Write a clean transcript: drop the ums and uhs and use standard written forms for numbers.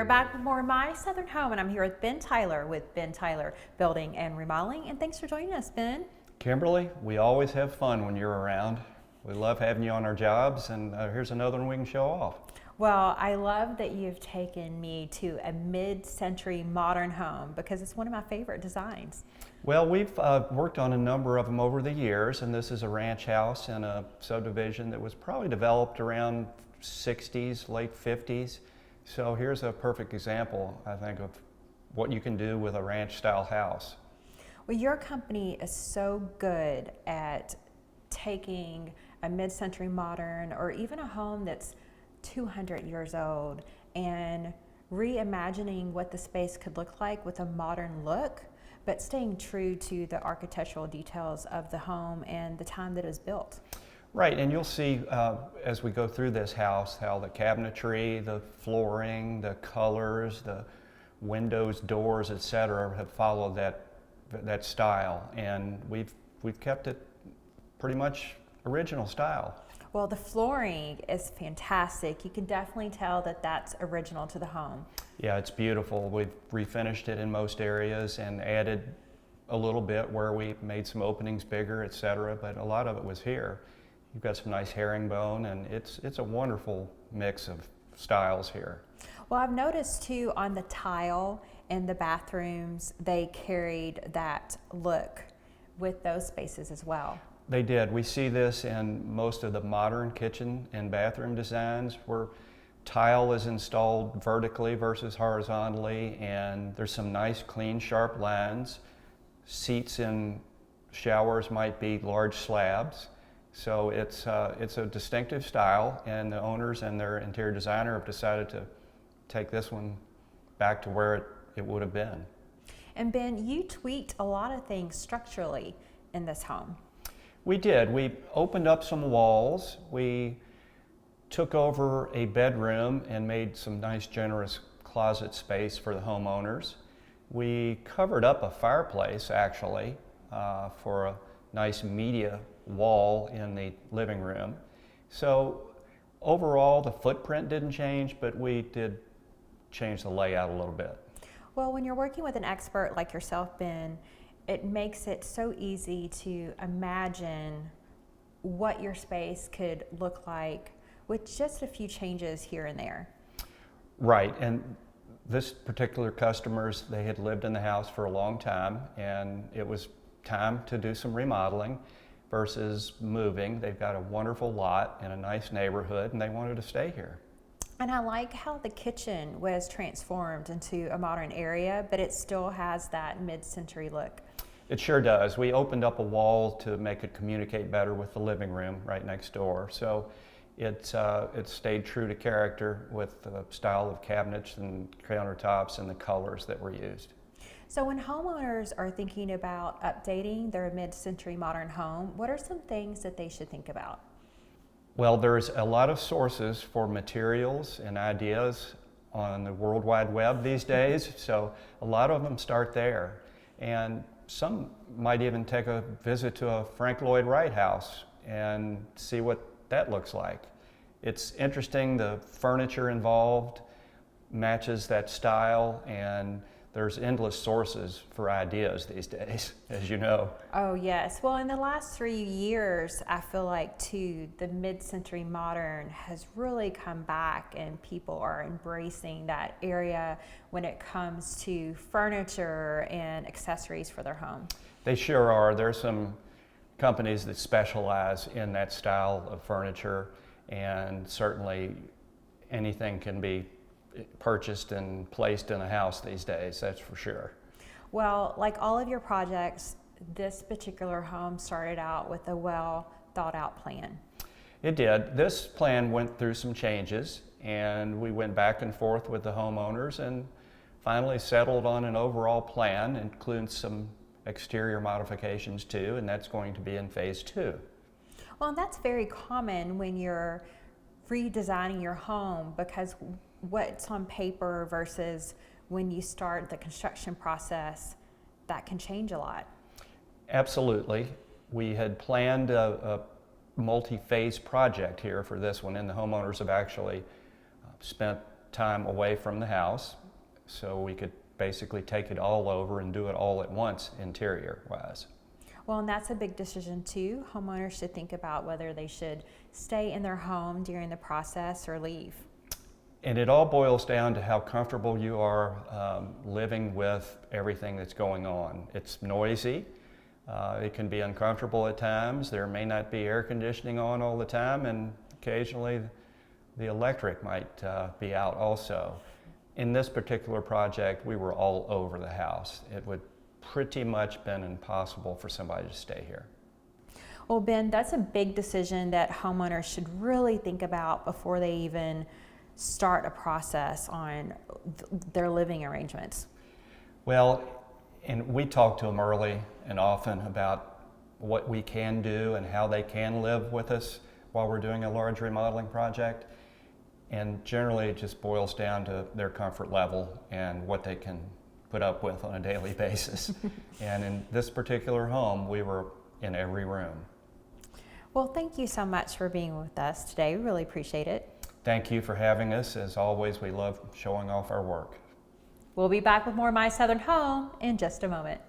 are back with more of My Southern Home, and I'm here with Ben Tyler with Ben Tyler Building and Remodeling. And thanks for joining us, Ben. Kimberly, we always have fun when you're around. We love having you on our jobs, and here's another one we can show off. Well, I love that you've taken me to a mid-century modern home because it's one of my favorite designs. Well, we've worked on a number of them over the years, and this is a ranch house in a subdivision that was probably developed around 60s, late 50s. So here's a perfect example, I think, of what you can do with a ranch-style house. Well, your company is so good at taking a mid-century modern or even a home that's 200 years old and reimagining what the space could look like with a modern look, but staying true to the architectural details of the home and the time that it was built. Right, and you'll see as we go through this house how the cabinetry, the flooring, the colors, the windows, doors, etc. have followed that style, and we've kept it pretty much original style. Well, the flooring is fantastic. You can definitely tell that that's original to the home. Yeah, it's beautiful. We've refinished it in most areas and added a little bit where we made some openings bigger, etc. But a lot of it was here. You've got some nice herringbone, and it's a wonderful mix of styles here. Well, I've noticed too on the tile in the bathrooms, they carried that look with those spaces as well. They did. We see this in most of the modern kitchen and bathroom designs where tile is installed vertically versus horizontally, and there's some nice, clean, sharp lines. Seats in showers might be large slabs. So it's a distinctive style, and the owners and their interior designer have decided to take this one back to where it would have been. And Ben, you tweaked a lot of things structurally in this home. We did. We opened up some walls. We took over a bedroom and made some nice, generous closet space for the homeowners. We covered up a fireplace, actually, for a nice media wall in the living room. So overall, the footprint didn't change, but we did change the layout a little bit. Well, when you're working with an expert like yourself, Ben, it makes it so easy to imagine what your space could look like with just a few changes here and there. Right, and this particular customers, they had lived in the house for a long time, and it was time to do some remodeling versus moving. They've got a wonderful lot in a nice neighborhood, and they wanted to stay here. And I like how the kitchen was transformed into a modern area, but it still has that mid-century look. It sure does. We opened up a wall to make it communicate better with the living room right next door. So it stayed true to character with the style of cabinets and countertops and the colors that were used. So when homeowners are thinking about updating their mid-century modern home, what are some things that they should think about? Well, there's a lot of sources for materials and ideas on the World Wide Web these days, so a lot of them start there. And some might even take a visit to a Frank Lloyd Wright house and see what that looks like. It's interesting, the furniture involved matches that style, and there's endless sources for ideas these days, as you know. Oh yes, well in the last 3 years, I feel like too, the mid-century modern has really come back and people are embracing that area when it comes to furniture and accessories for their home. They sure are. There's some companies that specialize in that style of furniture, and certainly anything can be purchased and placed in a house these days, that's for sure. Well, like all of your projects, this particular home started out with a well thought out plan. It did. This plan went through some changes, and we went back and forth with the homeowners and finally settled on an overall plan, including some exterior modifications too, and that's going to be in phase 2. Well, and that's very common when you're redesigning your home, because what's on paper versus when you start the construction process, that can change a lot. Absolutely. We had planned a multi-phase project here for this one, and the homeowners have actually spent time away from the house, so we could basically take it all over and do it all at once interior-wise. Well, and that's a big decision too. Homeowners should think about whether they should stay in their home during the process or leave. And it all boils down to how comfortable you are living with everything that's going on. It's noisy. It can be uncomfortable at times. There may not be air conditioning on all the time, and occasionally the electric might be out also. In this particular project, we were all over the house. It would pretty much been impossible for somebody to stay here. Well, Ben, that's a big decision that homeowners should really think about before they even start a process on their living arrangements. Well, and we talk to them early and often about what we can do and how they can live with us while we're doing a large remodeling project. And generally it just boils down to their comfort level and what they can put up with on a daily basis. And in this particular home, we were in every room. Well, thank you so much for being with us today. We really appreciate it. Thank you for having us. As always, we love showing off our work. We'll be back with more My Southern Home in just a moment.